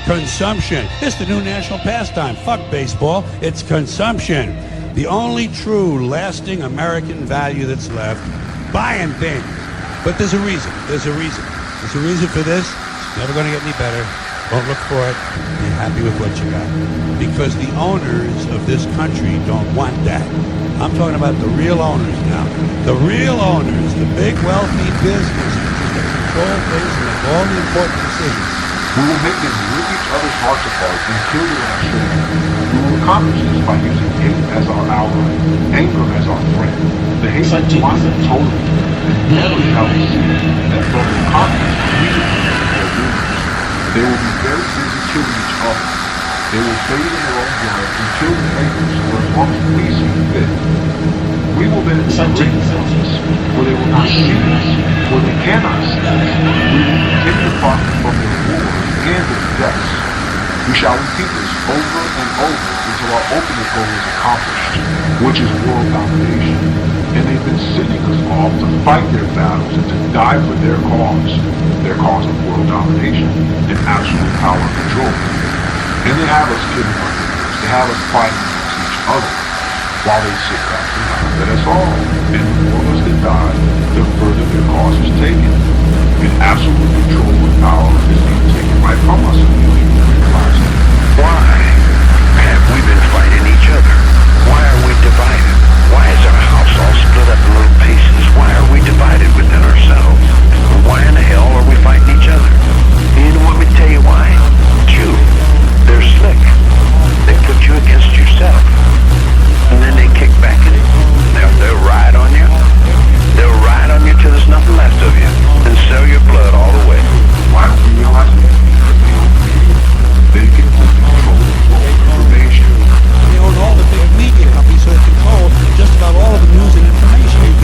consumption. It's the new national pastime. Fuck baseball. It's consumption. The only true, lasting American value that's left. Buying things. But there's a reason. There's a reason. There's a reason for this. It's never going to get any better. Don't look for it. Be happy with what you got. Because the owners of this country don't want that. I'm talking about the real owners now. The real owners, the big wealthy businesses that control things and make all the important decisions. We will make them rip each other's hearts apart and kill their own children. We will accomplish this by using hate as our ally, anger as our friend. The hate is one totally, and never shall we see that those who accomplish their rumors. They will be very busy killing each other. They will bathe in their own blood and kill the neighbors for as long as we see fit. We will then bring justice where they will not see us, where they cannot see us. We will continue to profit from their wars and their deaths. We shall repeat this over and over until our ultimate goal is accomplished, which is world domination. And they've been sending us off to fight their battles and to die for their cause of world domination and absolute power and control. And they have us killing our neighbors, they have us fighting against each other, while they sit back and laugh at us all. And the more of us that die, the further their cause is taken. And absolute control and power is being taken right from us, and we don't even realize it. Why have we been fighting each other? Why are we divided? Why is our house all split up in little pieces? Why are we divided within ourselves? Why in the hell are we fighting each other? You don't want me to tell you why? You. They're slick. They put you against yourself. And then they kick back at it. They'll ride on you. They'll ride on you till there's nothing left of you. And sell your blood all the way. Why don't we realize it? They can control information. They own all the big media companies, so they control just about all of the news and information.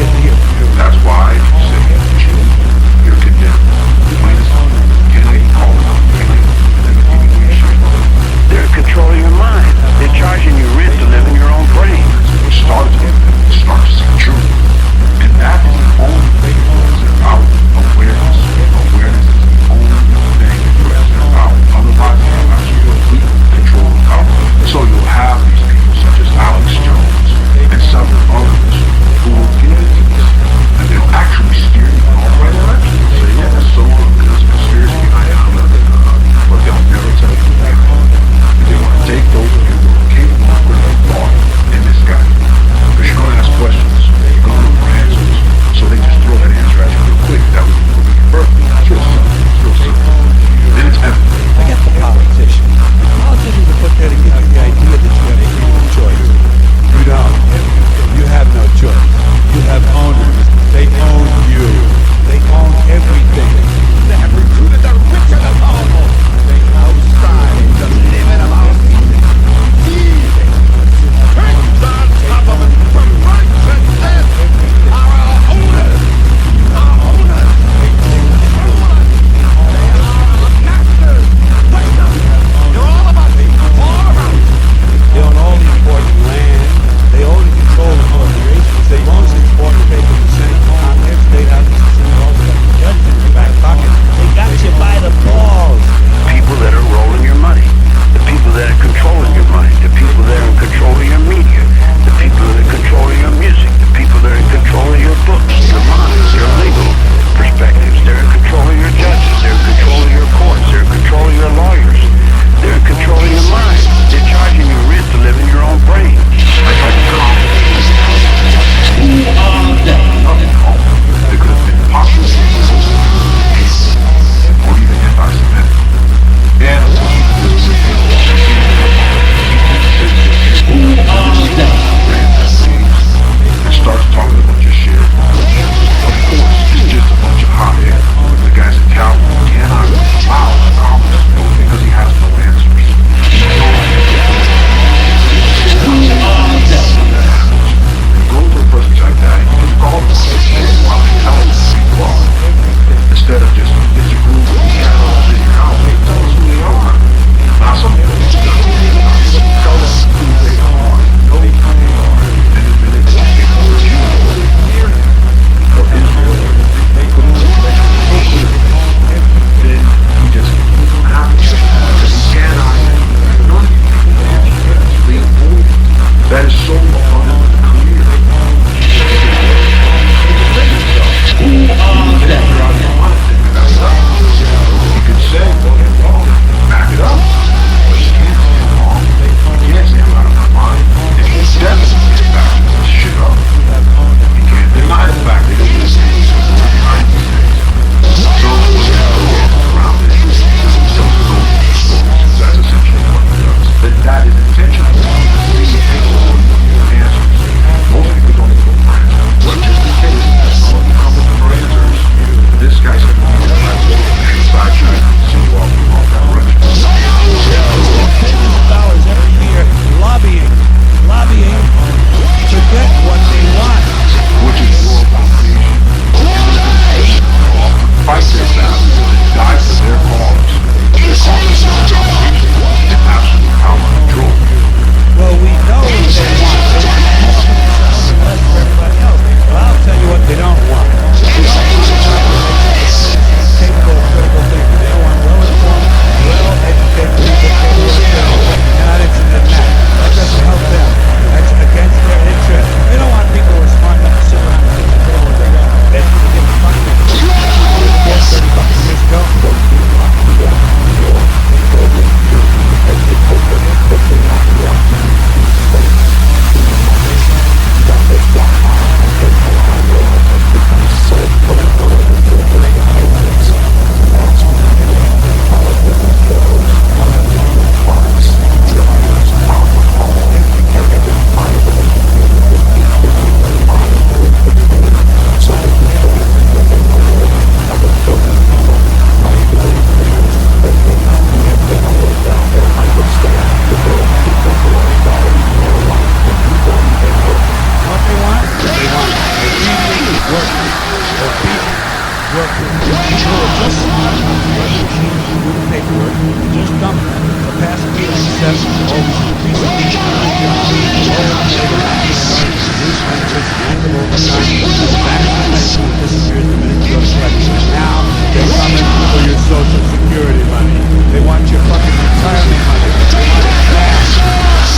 work with people who are just smart enough to get the machines to do the paperwork and just dump them. The past 8 recessions have always increasingly denied jobs, lowered the labor market, reduced benefits, the end of overtime, the vaccination disappears the minute you go to collect it. Now, they're coming for your Social Security money. They want your fucking retirement money. They want it fast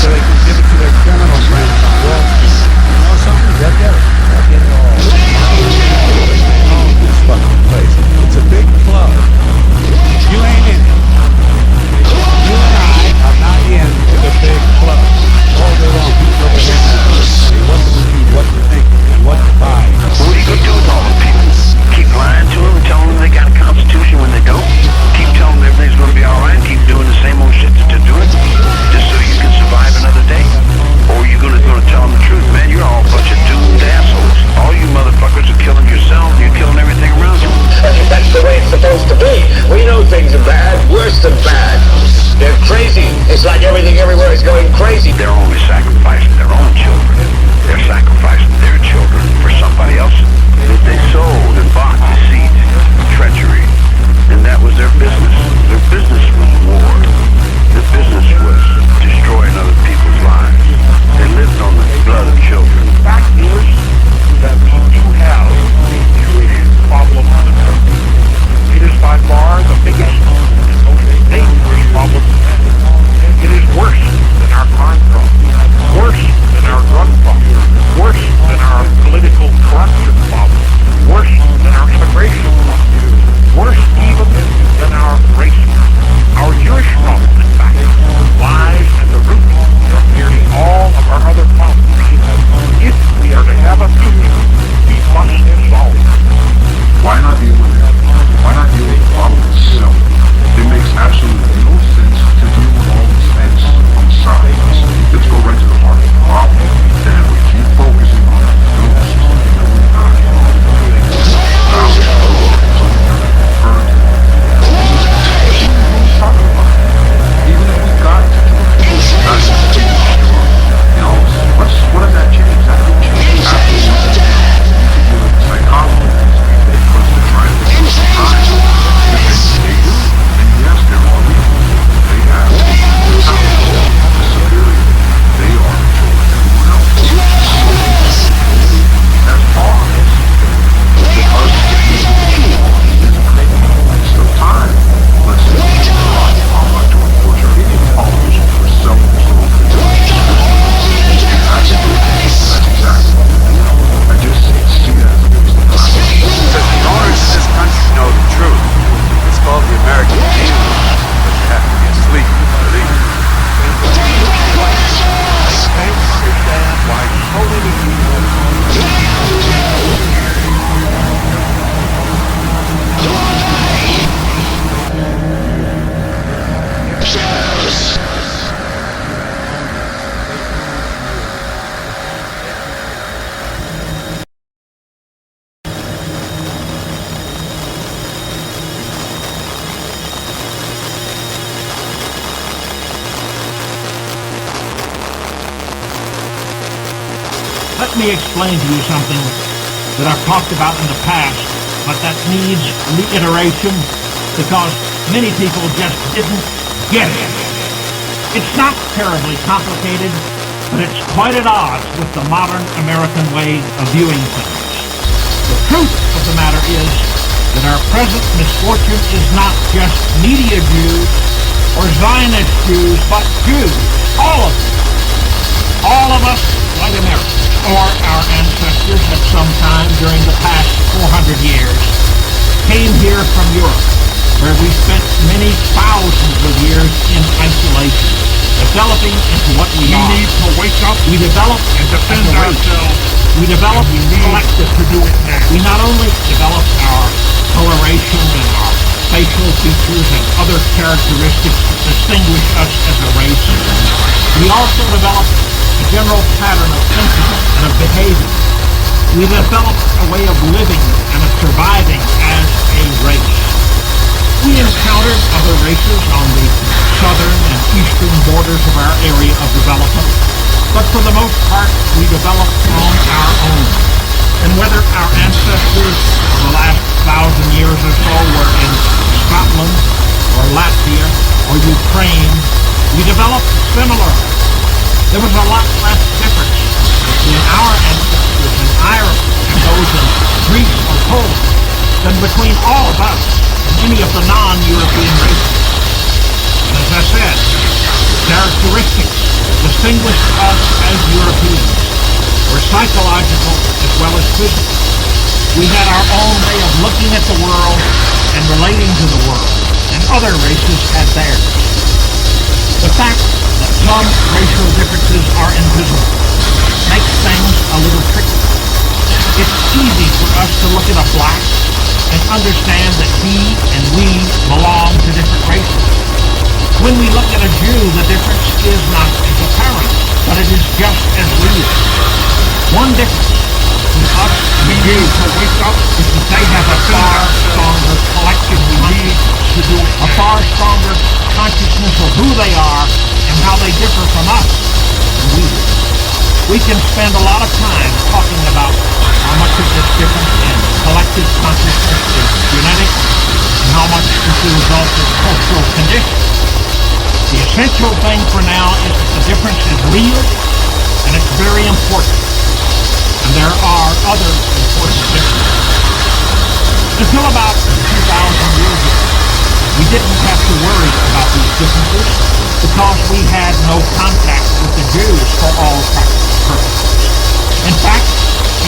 so they can give it to their criminal friends on Wall Street. You know something? They'll get it. They'll get it all. They own this fucking place. It's a big club. You ain't in it. You and I are not in the big club. All day long, people over here say what to do, what to think, and what to buy. What are you going to do with all the people? Keep lying to them, telling them they got a constitution when they don't? Keep telling them everything's going to be all right, keep doing the same old shit that they're doing, just so you can survive another day? Or are you going to tell them the truth? Man, you're all a bunch of doomed assholes. All you motherfuckers are killing yourselves, and you're killing everything around you. I think that's the way it's supposed to be. We know things are bad, worse than bad. They're crazy. It's like everything everywhere is going crazy. They're only sacrificing their own children. They're sacrificing their children for somebody else that they sold and bought deceit, treachery. And that was their business. Their business was war. Their business was destroying other people's lives. They lived on the blood of children. The fact is that we do have a Jewish problem in the country. It is by far the biggest and most dangerous problem. It is worse than our crime problem, worse than our drug problem, worse than our political corruption problem, worse than our immigration problem, worse even than our race problem. Our Jewish problem, in fact, lies at the root of nearly all of our other problems. If we are to have a future, we must solve it. Why not deal with it? Why not deal with the problem itself? It makes absolutely no sense to deal with all these things on the sides. Let's go right to the heart of the problem. And if we keep focusing on the ghosts, then we're not going to make it. Now, so we have to refer to it. Talking about it. Even if we got to do it, that's just too much. You know, what does that change? That would change absolutely nothing. You can do it psychology. Because they're trying to do it time. They do. And yes, there are people. They have the power, the superior. They are controlling everyone else. As far as because it's still time. Let's see. I'm not doing torture. Politicians for self-control. That's exactly. I just see that as a waste of time. Because the owners of this country know the truth. It's called the American dream, but you have to be asleep to believe it. I can't understand why so many Let me explain to you something that I've talked about in the past, but that needs reiteration because many people just didn't get it. It's not terribly complicated, but it's quite at odds with the modern American way of viewing things. The truth of the matter is that our present misfortune is not just media Jews or Zionist Jews, but Jews, all of them. All of us, white Americans, or our ancestors at some time during the past 400 years, came here from Europe, where we spent many thousands of years in isolation, developing into what we are. need to wake up We developed and defend as a race. ourselves. We developed We need collective. to do it now. We not only developed our coloration and our facial features and other characteristics that distinguish us as a race, we also developed a general pattern of thinking and of behavior. We developed a way of living and of surviving as a race. We encountered other races on the southern and eastern borders of our area of development, but for the most part, we developed on our own. And whether our ancestors of the last 1,000 years or so were in Scotland or Latvia or Ukraine, we developed similar. There was a lot less difference between our ancestors in Ireland and those in Greece or Poland than between all of us and any of the non-European races. And as I said, characteristics that distinguished us as Europeans were psychological as well as physical. We had our own way of looking at the world and relating to the world, and other races had theirs. The fact that some racial differences are invisible makes things a little tricky. It's easy for us to look at a black and understand that he and we belong to different races. When we look at a Jew, the difference is not as apparent, but it is just as real. One difference between us and the Jews is that they have a far stronger collective belief to do it, a far stronger consciousness of who they are and how they differ from us than we do. We can spend a lot of time talking about how much of this difference in collective consciousness is genetic and how much is the result of cultural conditions. The essential thing for now is that the difference is real and it's very important. And there are other important differences. Until about 2,000 years ago, we didn't have to worry about these differences because we had no contact with the Jews for all practical purposes. In fact,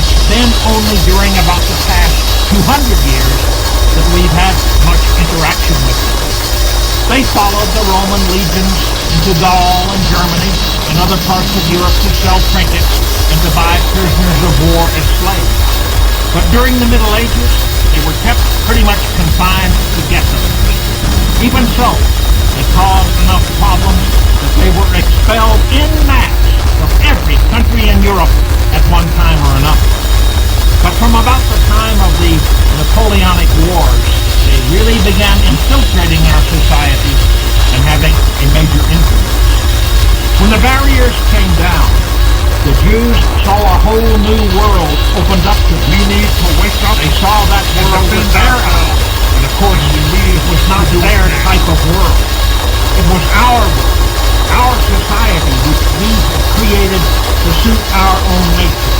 it's been only during about the past 200 years that we've had much interaction with them. They followed the Roman legions into Gaul and Germany and other parts of Europe to sell trinkets and to buy prisoners of war as slaves. But during the Middle Ages, they were kept pretty much confined to ghettos. Even so, they caused enough problems that they were expelled en masse from every country in Europe at one time or another. But from about the time of the Napoleonic Wars, they really began infiltrating our societies and having a major influence. When the barriers came down, the Jews saw a whole new world opened up to them. We need to wake up. They saw that world with their eyes. And of course, it was not their type of world. It was our world, our society, which we had created to suit our own nature.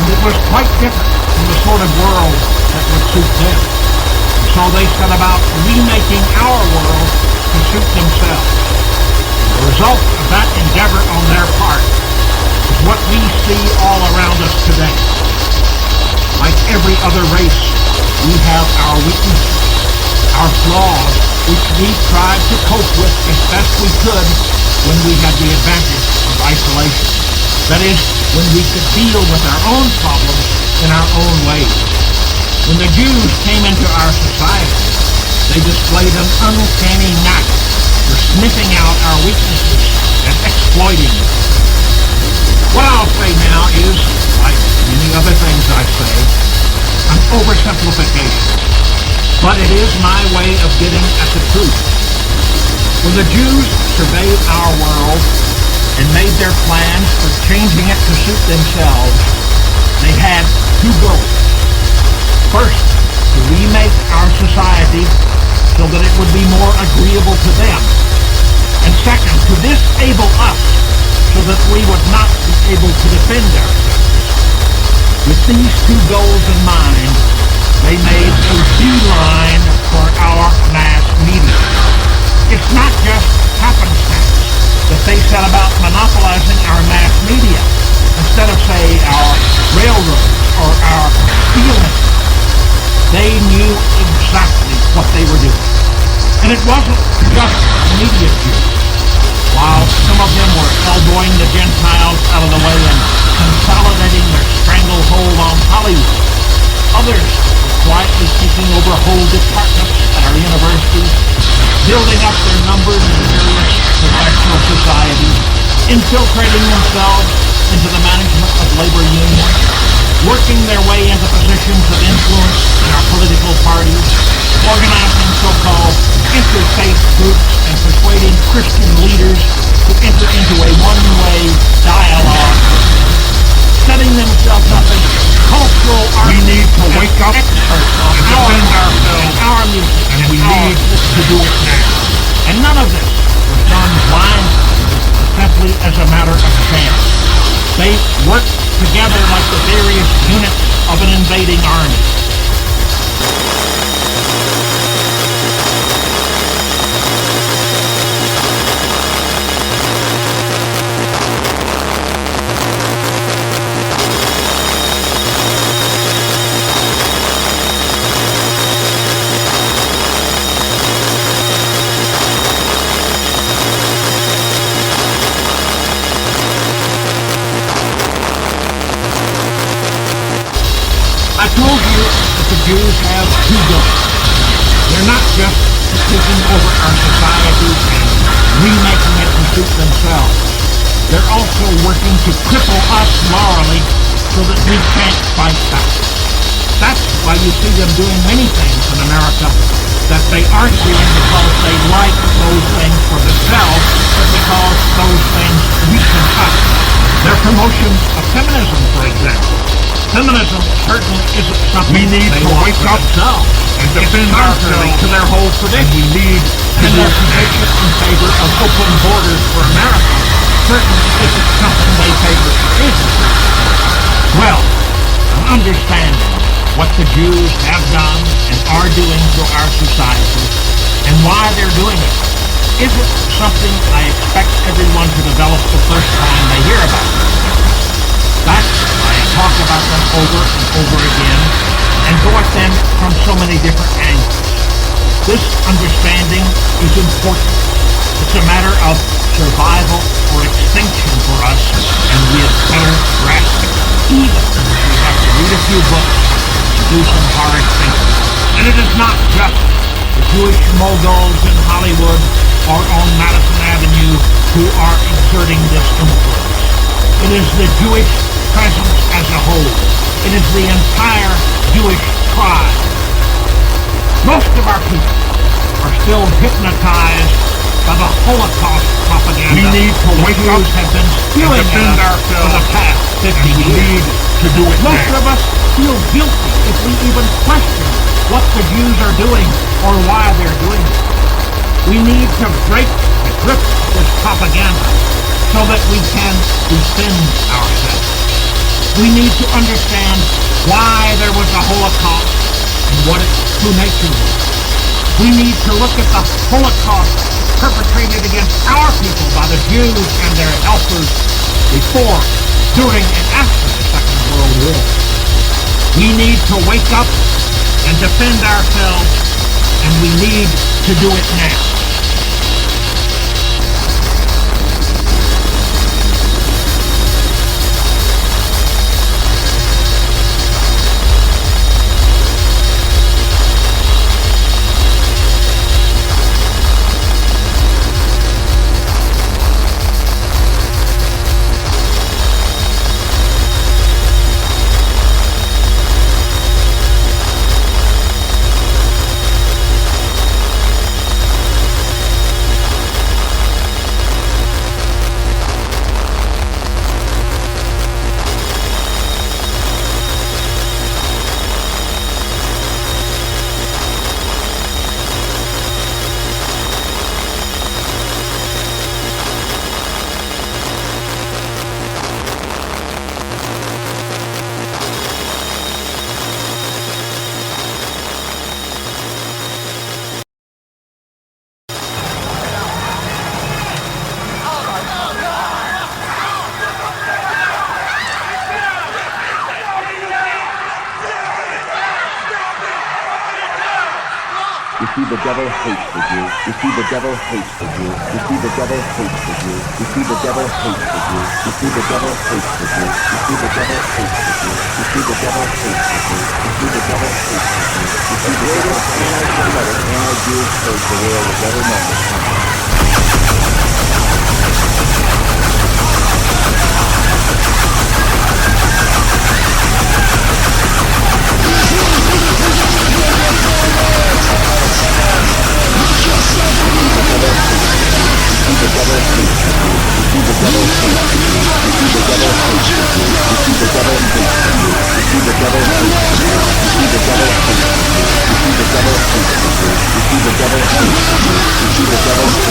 And it was quite different from the sort of world that would suit them. And so they set about remaking our world to suit themselves. The result of that endeavor on their part is what we see all around us today. Like every other race, we have our weaknesses, our flaws, which we tried to cope with as best we could when we had the advantage of isolation. That is, when we could deal with our own problems in our own ways. When the Jews came into our society, they displayed an uncanny knack for sniffing out our weaknesses and exploiting them. What I'll say now is, like many other things I say, an oversimplification. But it is my way of getting at the truth. When the Jews surveyed our world and made their plans for changing it to suit themselves, they had two goals. First, to remake our society so that it would be more agreeable to them. And second, to disable us so that we would not be able to defend ourselves. With these two goals in mind, they made a beeline for our mass media. It's not just happenstance that they set about monopolizing our mass media instead of, say, our railroads or our steel industry. They knew exactly what they were doing. And it wasn't just media Jews. While some of them were elbowing the Gentiles out of the way and consolidating their stranglehold on Hollywood, others were quietly taking over whole departments at our universities, building up their numbers in various professional societies, infiltrating themselves into the management of labor unions, working their way into positions of influence in our political parties, organizing so-called interfaith groups and persuading Christian leaders to enter into a one-way dialogue, setting themselves up as cultural artists. We need to wake up experts on and defend ourselves a chance. They work together like the various units of an invading army. I told you that the Jews have two goals. They're not just taking over our society and remaking it to suit themselves. They're also working to cripple us morally so that we can't fight back. That's why you see them doing many things in America that they aren't doing because they like those things for themselves, but because those things weaken us. Their promotion of feminism, for example. Feminism certainly isn't something we need to wake up and defend ourselves to their whole tradition. We need to and their position in favor of open borders for America certainly isn't something they favor for Israel. Well, understanding what the Jews have done and are doing to our society and why they're doing it isn't something I expect everyone to develop the first time they hear about it. That's why I talk about them over and over again and go at them from so many different angles. This understanding is important. It's a matter of survival or extinction for us, and we had better grasp it, even if we have to read a few books and do some hard thinking. And it is not just the Jewish moguls in Hollywood or on Madison Avenue who are exerting this influence. It is the Jewish presence as a whole. It is the entire Jewish tribe. Most of our people are still hypnotized by the Holocaust propaganda. We need to wake up have been spewing and defend at us for the past 50 We years. need to do it Most now. of us feel guilty if we even question what the Jews are doing or why they're doing it. We need to break the grip of this propaganda so that we can defend ourselves. We need to understand why there was a Holocaust and what its true nature was. We need to look at the Holocaust perpetrated against our people by the Jews and their helpers before, during, and after the Second World War. We need to wake up and defend ourselves, and we need to do it now. You see, the devil hates the Jew. You see, the devil hates the Jew. You see, the devil hates the Jew. You see, the devil hates the Jew. You see, the devil hates the Jew. You see, the devil hates the Jew. You see, the devil hates the Jew. You see, the devil hates the Jew. You see, the greatest anti-Semitic, anti-Jewish hate the world has ever known. The devil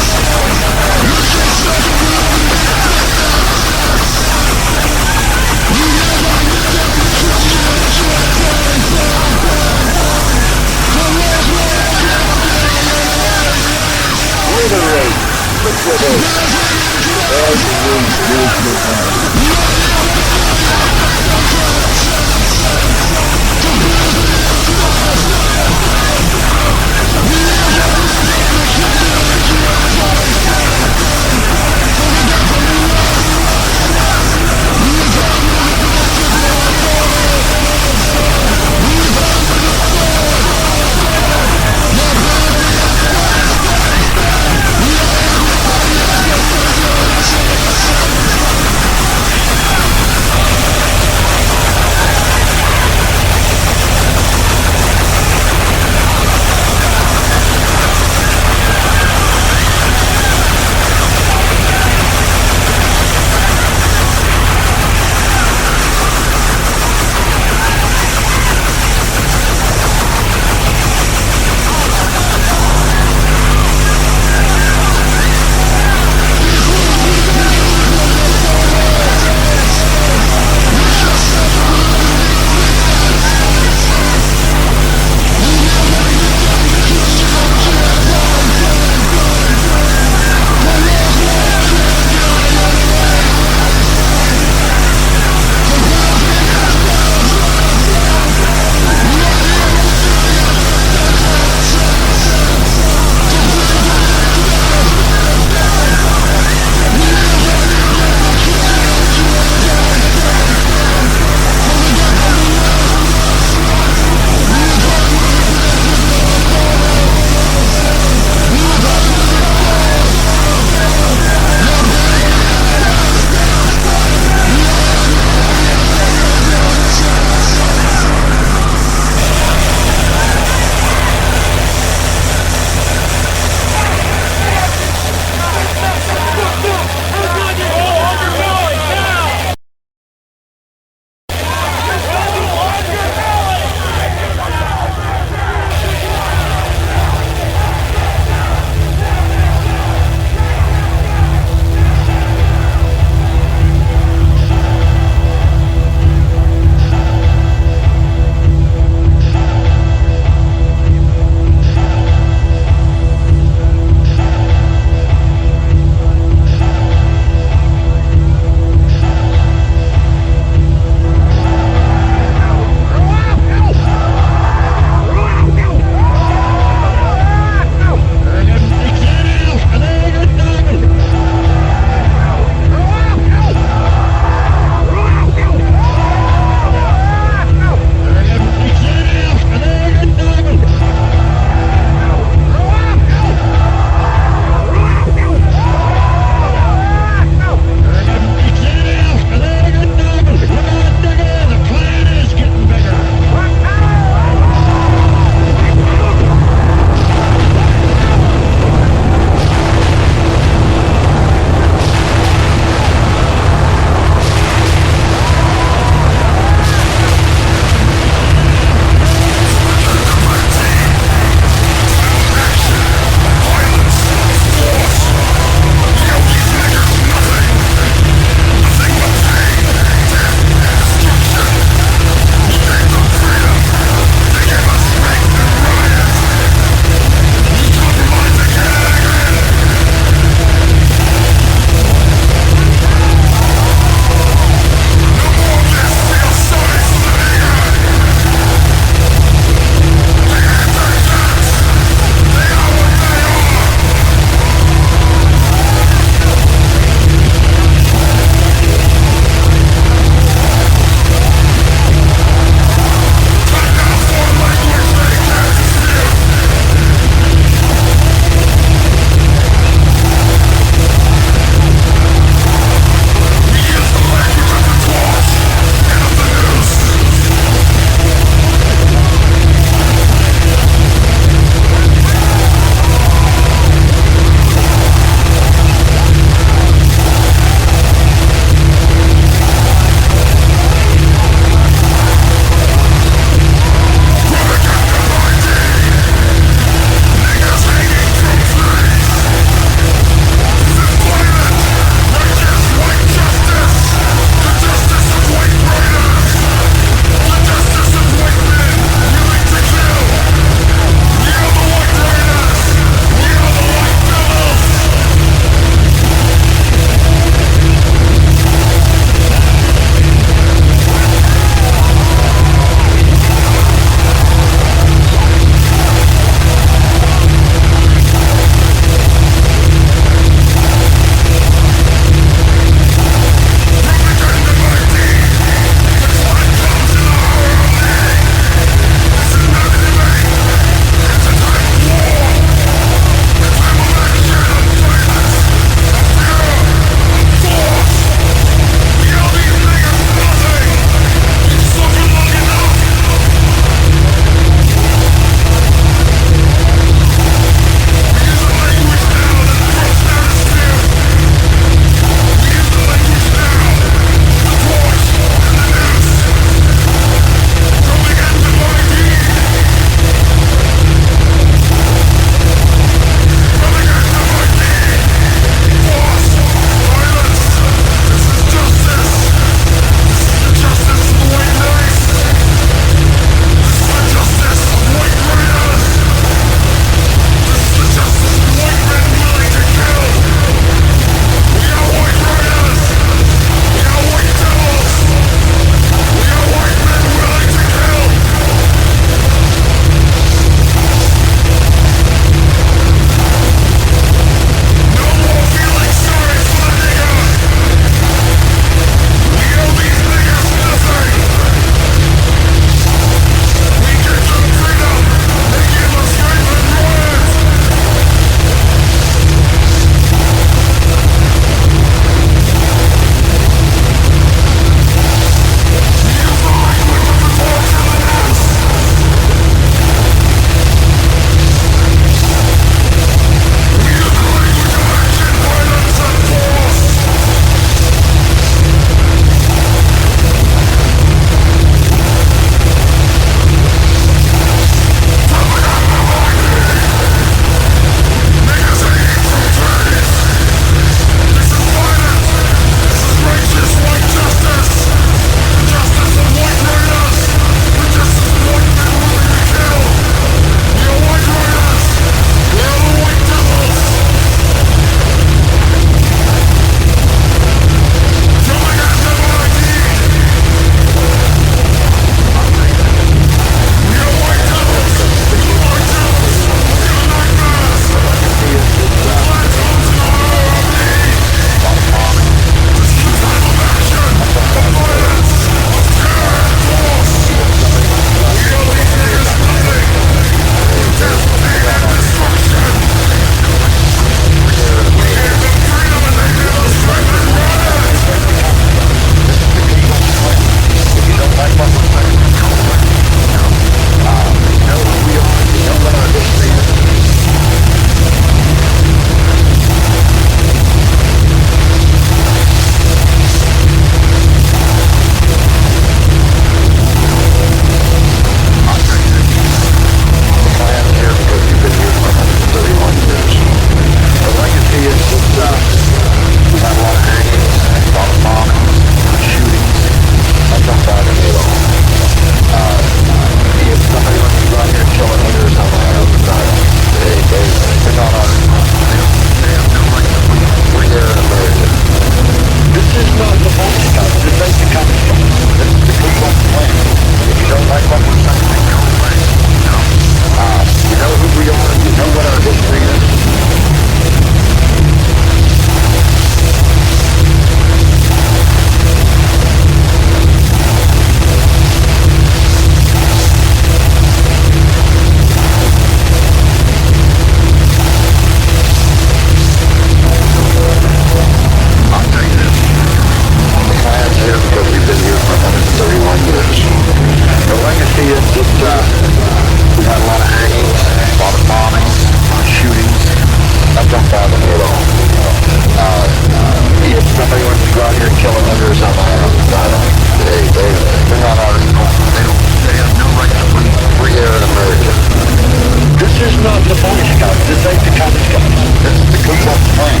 not the Boy Scouts. This ain't the Cub Scouts. This is the Ku Klux Klan.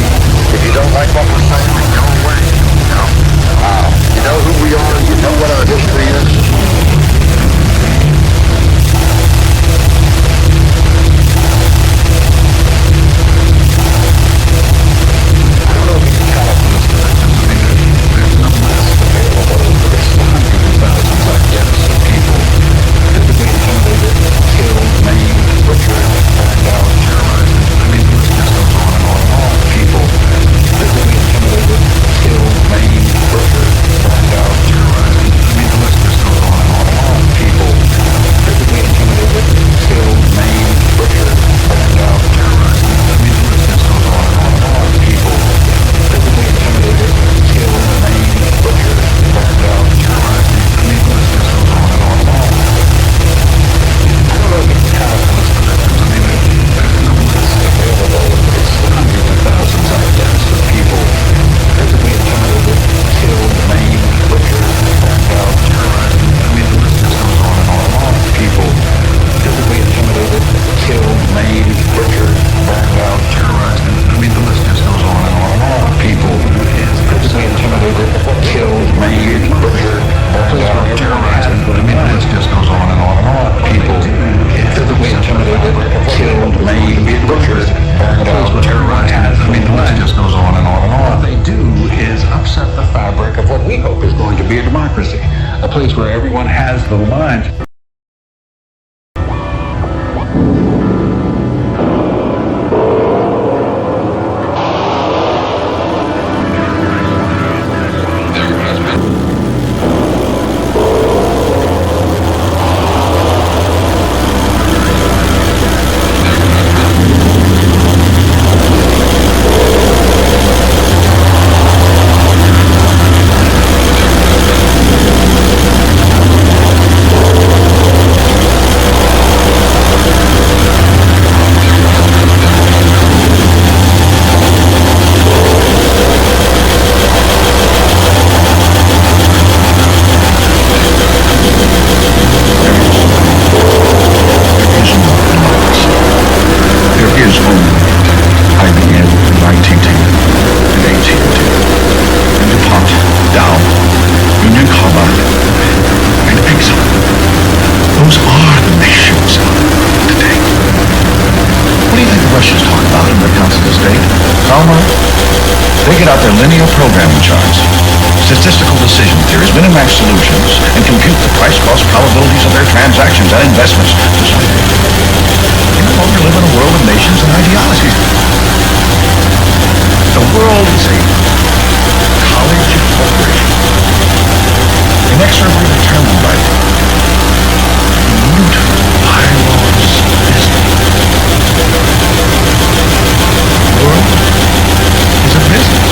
If you don't like what we're saying, then go away. You know who we are. You know what our history is. They get out their linear programming charts, statistical decision theories, Minimax solutions, and compute the price-cost probabilities of their transactions and investments. They no longer live in a world of nations and ideologies. The world is a college of corporations, inexorably determined by minute bylaws of business. The world is a business.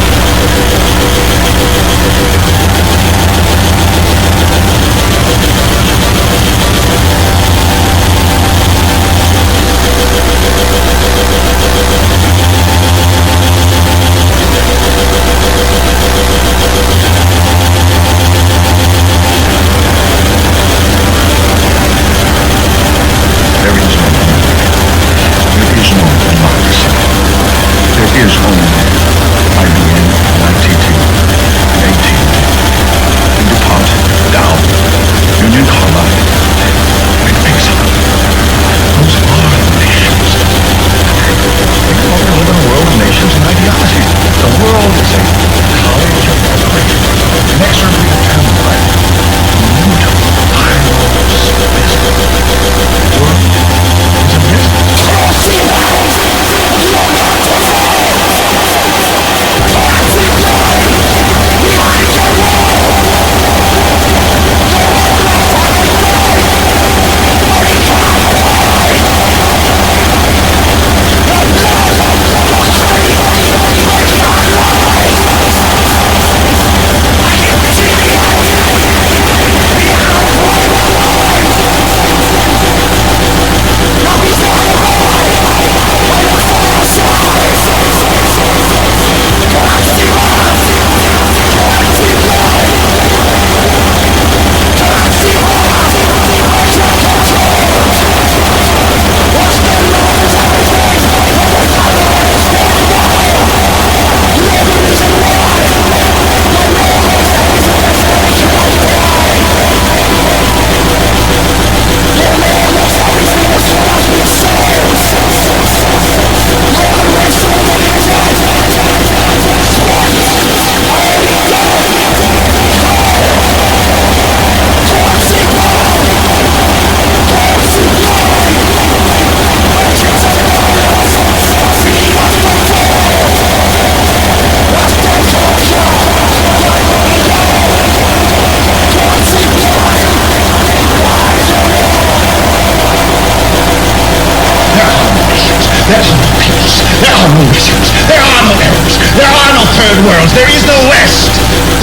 are no Westerners. There are no Arabs. There are no third worlds. There is no West.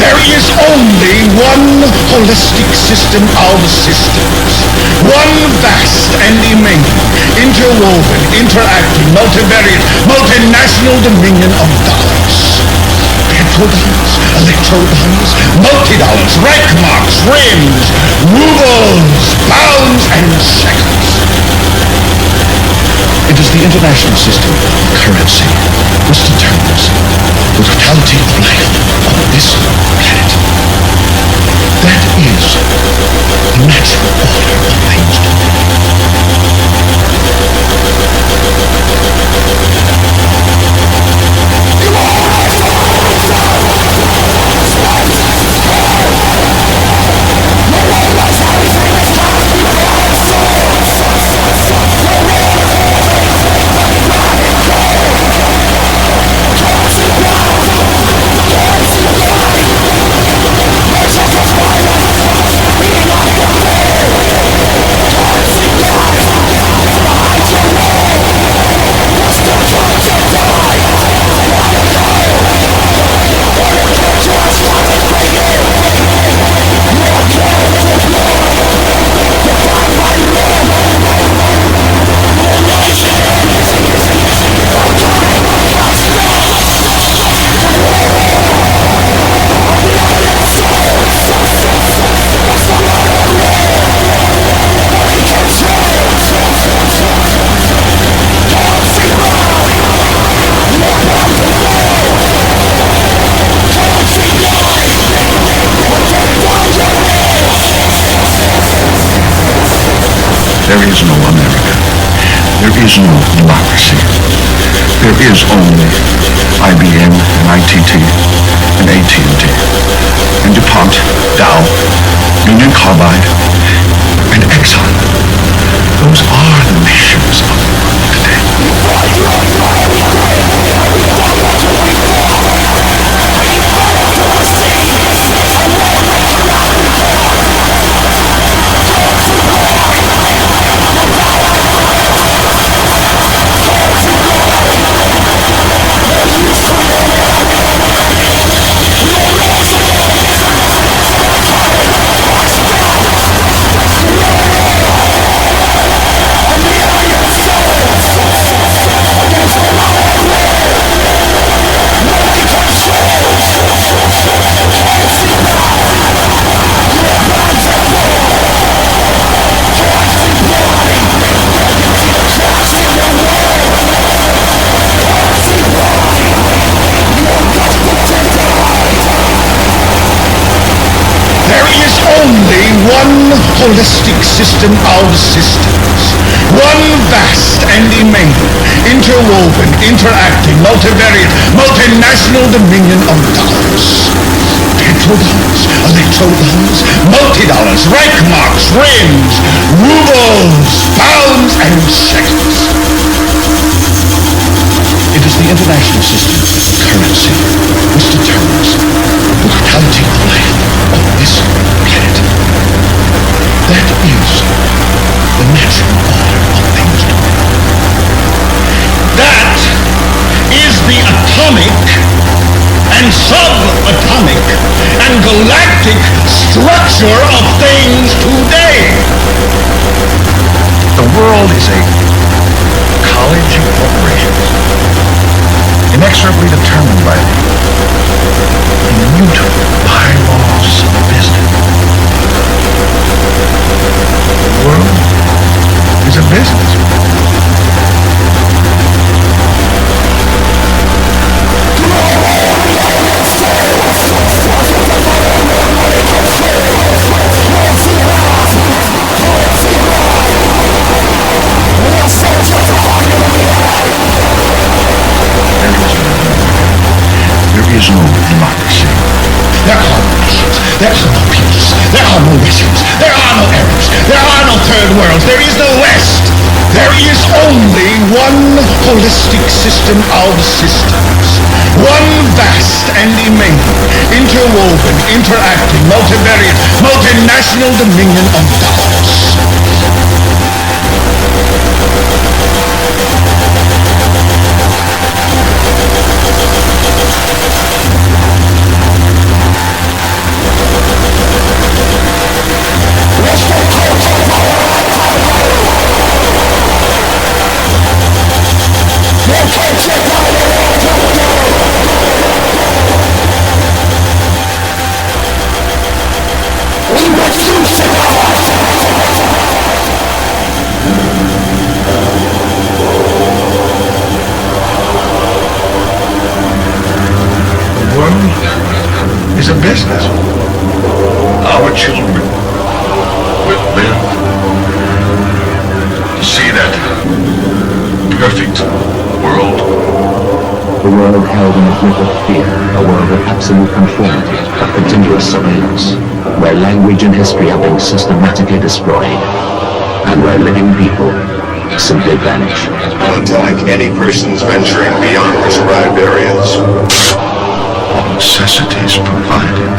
There is only one holistic system of systems. One vast and immense, interwoven, interacting, multivariate, multinational dominion of dollars. Petrodollars, electrodollars, multi-dollars, Reichmarks, rims, rubles, pounds, and shekels. It is the international system of currency which determines the totality of life on this planet. That is the natural order of things today. There is no America. There is no democracy. There is only IBM and ITT and AT&T and DuPont, Dow, Union Carbide, and Exxon. Those are the nations of the world today. Only one holistic system of systems. One vast and immense, interwoven, interacting, multivariate, multinational dominion of dollars. Petrodollars, electrodollars, multi-dollars, Reichmarks, rims, rubles, pounds, and shekels. It is the international system of currency which determines the totality of life on this planet. That is the natural order of things today. That is the atomic and subatomic and galactic structure of things today. The world is a college of corporations, inexorably determined by the immutable bylaws of business. The world is a business. There is no democracy. There are no nations. There are no peoples. There are no Russians. There are no Arabs. There are no third worlds. There is no West. There is only one holistic system of systems. One vast and immense, interwoven, interacting, multivariate, multinational dominion of dollars. perfect world. The world held in a grip of fear, a world of absolute conformity, of continuous surveillance, where language and history are being systematically destroyed, and where living people simply vanish. Don't attack any persons venturing beyond prescribed areas. All necessities provided.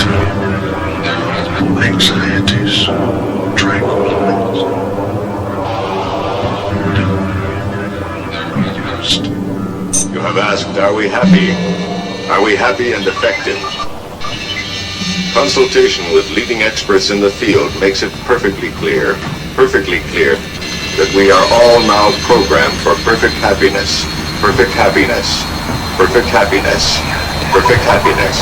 Anxieties tranquilized. You have asked, are we happy? Are we happy and effective? Consultation with leading experts in the field makes it perfectly clear, that we are all now programmed for perfect happiness, perfect happiness, perfect happiness, perfect happiness.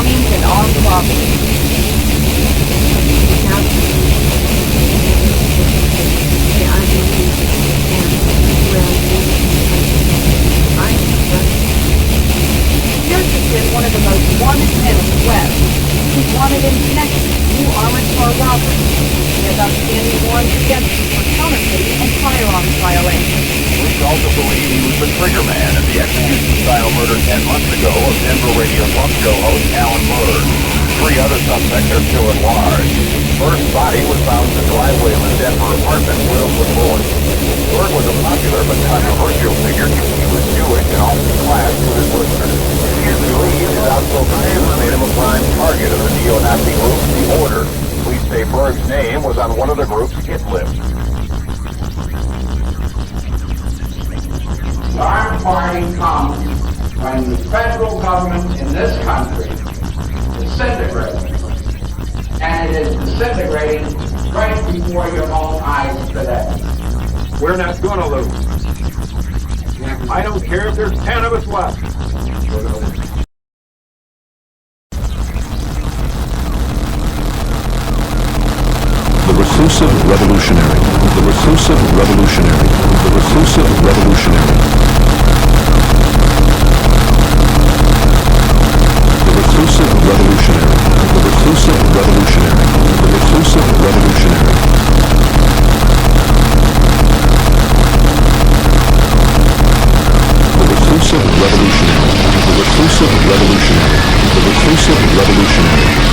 aimed at our property. Now, I believe and will Pierce has been one of the most wanted men in the West. He's wanted in connection to armored car robbery. He has outstanding warrants against him for counterfeiting and firearms violations. Police also believe he was the trigger man at the execution-style murder 10 months ago of Denver radio talk show host Alan Murr. 3 other suspects are still at large. Murr's body was found in the driveway of a Denver apartment filled with bullets. Murr was a popular but controversial figure. He was Jewish and often clashed with his listeners. He is believed his outspoken neighbor made him a prime target of the neo-Nazi group The Order. Police say Murr's name was on one of the group's hit lists. Our party comes when the federal government in this country disintegrates, and it is disintegrating right before your own eyes today. We're not gonna lose. I don't care if there's 10 of us left. We're gonna win. The reclusive revolutionary. The reclusive revolutionary. The reclusive revolutionary. The reclusive revolutionary. The reclusive revolutionary. The reclusive revolutionary. The reclusive revolutionary. The reclusive revolutionary. The reclusive revolutionary.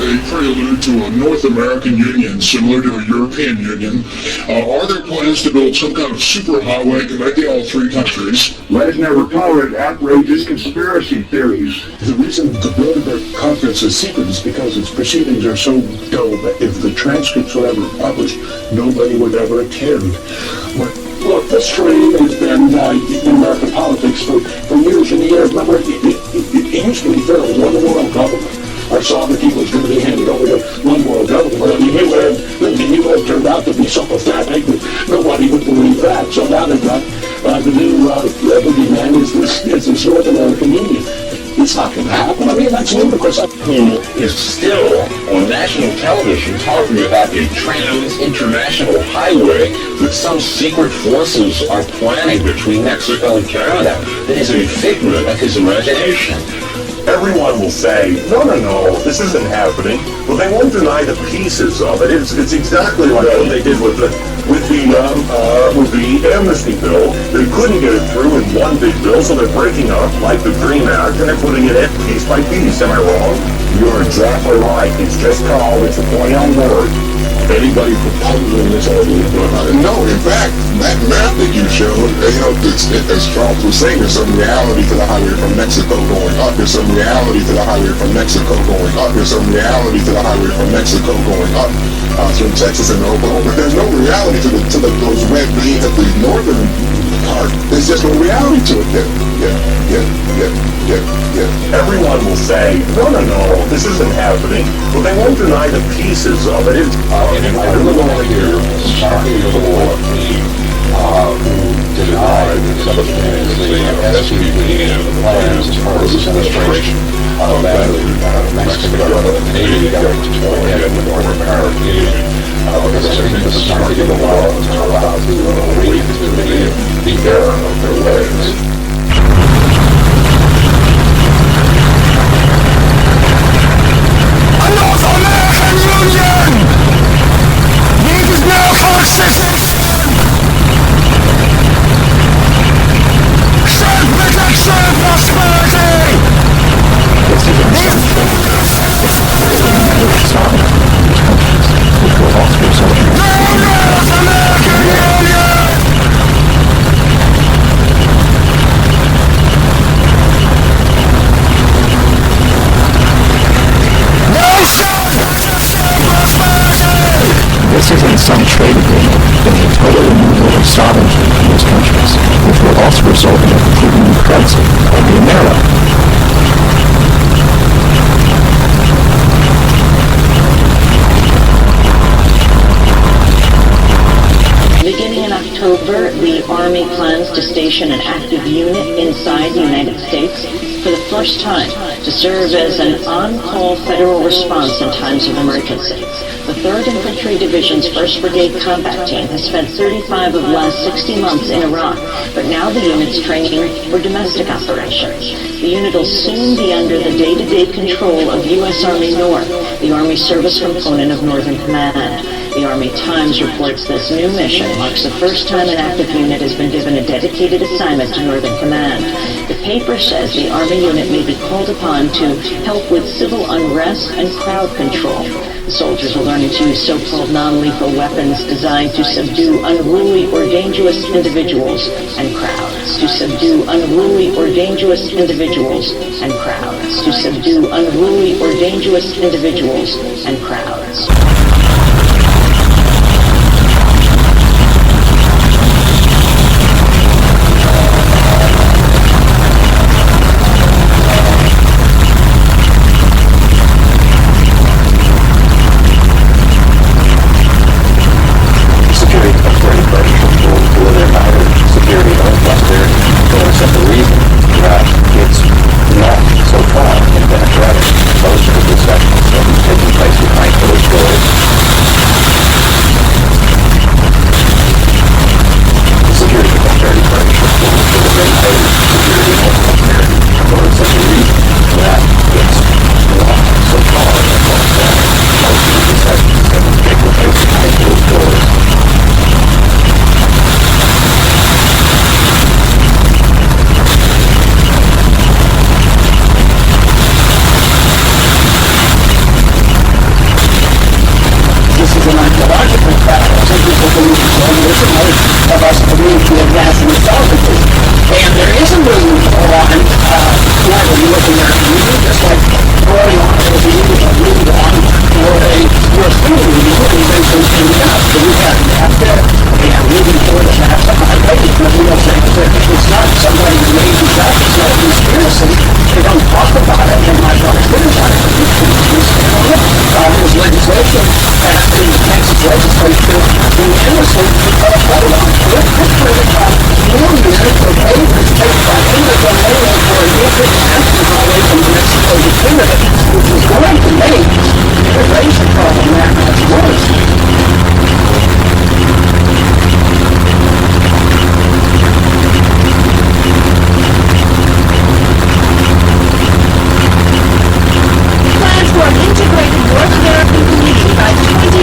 a prelude to a North American Union similar to a European Union? Are there plans to build some kind of superhighway connecting all three countries? Let us never tolerate outrageous conspiracy theories. The reason the Bilderberg conference is secret is because its proceedings are so dull that if the transcripts were ever published, nobody would ever attend. But look, the strain has been in American politics for years and years. Remember, it used to be fair. It was one world government. Our sovereignty was going to be handed over to one world government. I mean, it would have turned out to be so pathetic that nobody would believe that. So now they've got the new boogeyman is this North American Union. It's not going to happen. I mean, that's ludicrous. Who is still on national television talking about a trans-international highway that some secret forces are planning between Mexico and Canada that is a figment of his imagination. Everyone will say, no, this isn't happening. Well, they won't deny the pieces of it. It's exactly like what they did with the amnesty bill. They couldn't get it through in one big bill, so they're breaking up, like the DREAM Act, and they're putting it in piece by piece. Am I wrong? You're exactly right. It's just called, it's a play on words. Anybody proposing this idea? No, in fact, that map that you showed, as Charles was saying, there's some reality to the highway from Mexico going up. There's some reality to the highway from Mexico going up. There's some reality to the highway from Mexico going up through Texas and Oklahoma. But there's no reality to those red veins at the northern part. There's just no reality to it. Everyone will say, no, this isn't happening. Well, they won't deny the pieces of it. I really want to hear Saki of the War, who denied substantially SPP and the plans for this administration of Mexico and the Canadian government to go ahead with North American Union. Because I think the Saki of the War is allowed to lead to the error of their ways. North American Union! It is now coexistence! Self-protection and prosperity! North American Union! This isn't some trade agreement, but a total removal of sovereignty from those countries, which will also result in a completely new currency, called the Amero. Beginning in October, the Army plans to station an active unit inside the United States for the first time to serve as an on-call federal response in times of emergency. The 3rd Infantry Division's 1st Brigade combat team has spent 35 of the last 60 months in Iraq, but now the unit's training for domestic operations. The unit will soon be under the day-to-day control of U.S. Army North, the Army service component of Northern Command. The Army Times reports this new mission marks the first time an active unit has been given a dedicated assignment to Northern Command. The paper says the Army unit may be called upon to help with civil unrest and crowd control. The soldiers are learning to use so-called non-lethal weapons designed to subdue unruly or dangerous individuals and crowds. To subdue unruly or dangerous individuals and crowds. To subdue unruly or dangerous individuals and crowds. Most of the discussions that have taken place behind closed doors people that have the highway because we don't think that it's not somebody who made the up, it's not a conspiracy. They don't talk about it, and my brother criticized it. There's legislation passed in the Texas legislature unanimously to put a hold on it. This criticized millions of acres taken by eminent domain for a different national highway from Mexico to Canada, which is going to make the immigration problem that much worse. Plans for an integrated North American community by 2010,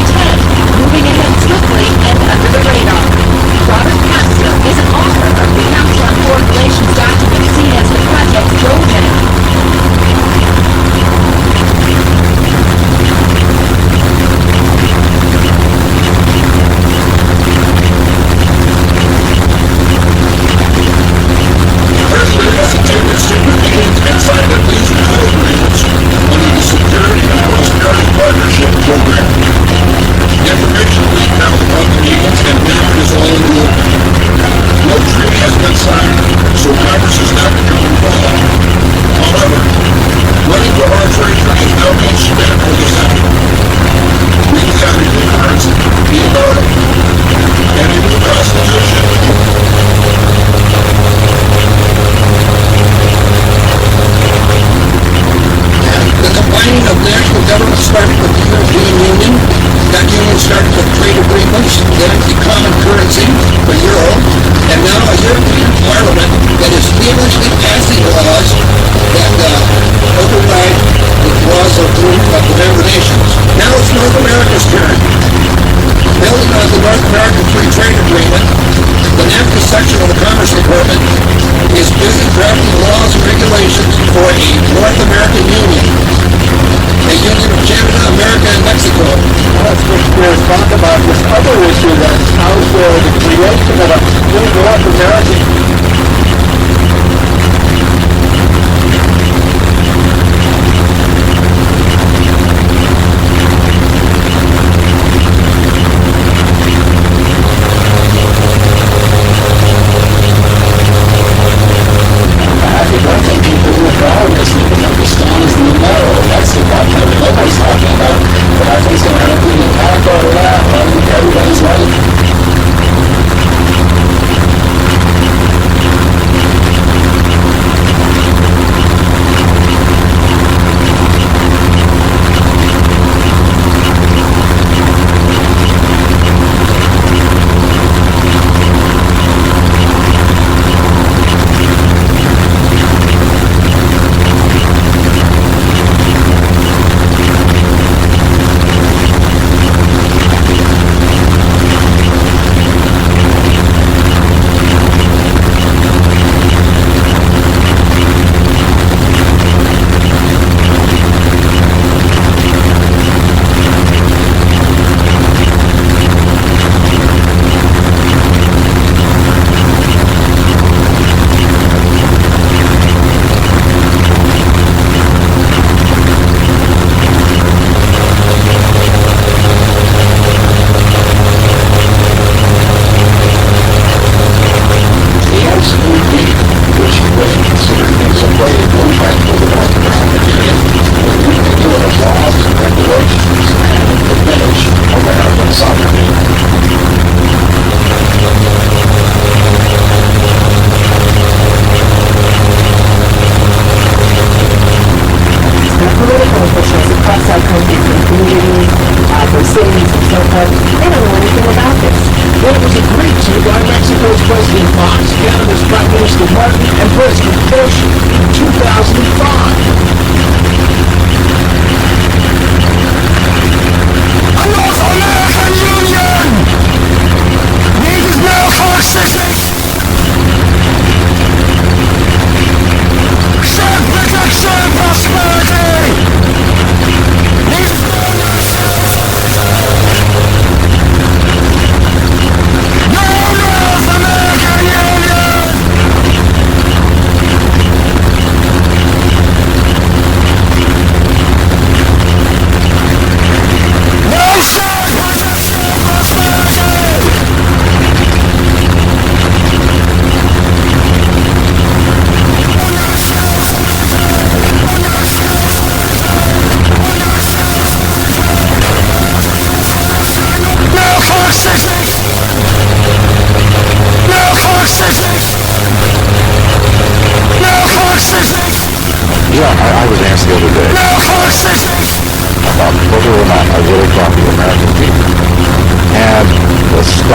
moving ahead swiftly and under the radar. Robert Pastor is an author of the Council on Foreign Relations document seen as the Project Trojan.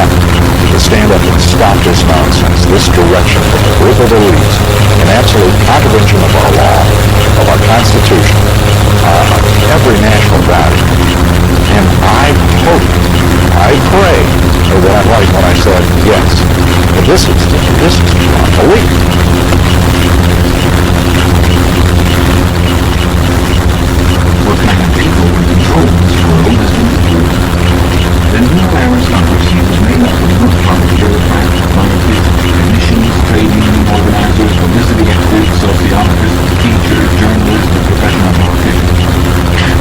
enough to stand up and stop this nonsense, this direction from a group of elites in absolute contravention of our law, of our Constitution, every national value. And I hope, I pray that I'm right when I said yes. But this is beyond belief. What kind of people would control this world as we do? The new aristocracy was made up of book-club bureaucrats, politics, commissions, trade union organizers, publicity experts, sociologists, teachers, journalists, and professional politicians.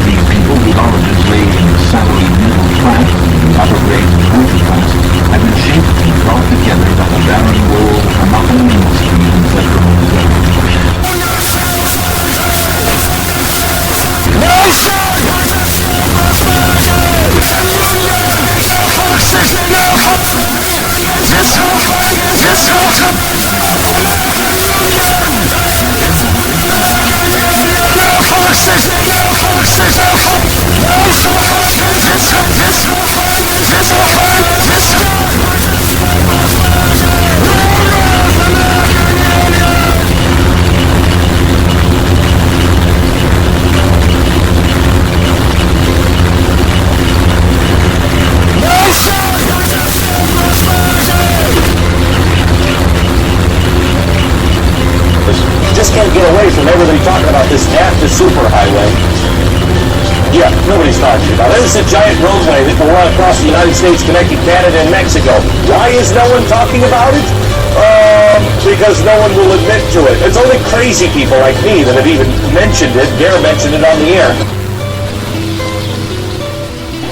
These people, with origins laid in the salaried middle class and the upper grades of working classes, have been shaped and brought together by the barren world of monopoly industry and federal government. Just can't get away from everybody talking about this after superhighway. Yeah, nobody's talking about it. It's a giant roadway that will run across the United States, connecting Canada and Mexico. Why is no one talking about it? Because no one will admit to it. It's only crazy people like me that have even mentioned it, dare mention it on the air.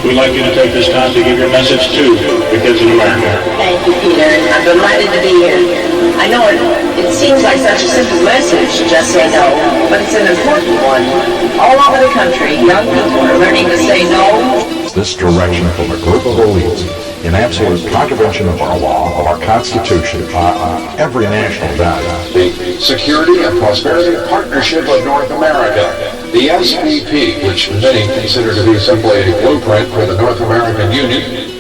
We'd like you to take this time to give your message to the kids in America. Thank you, Peter. I'm delighted to be here. I know it seems like such a simple message, just say no, but it's an important one. All over the country, young people are learning to say no. This direction from a group of elites in absolute contravention of our law, of our Constitution, every national value. The Security and Prosperity Partnership of North America, the SPP, which many consider to be simply a blueprint for the North American Union,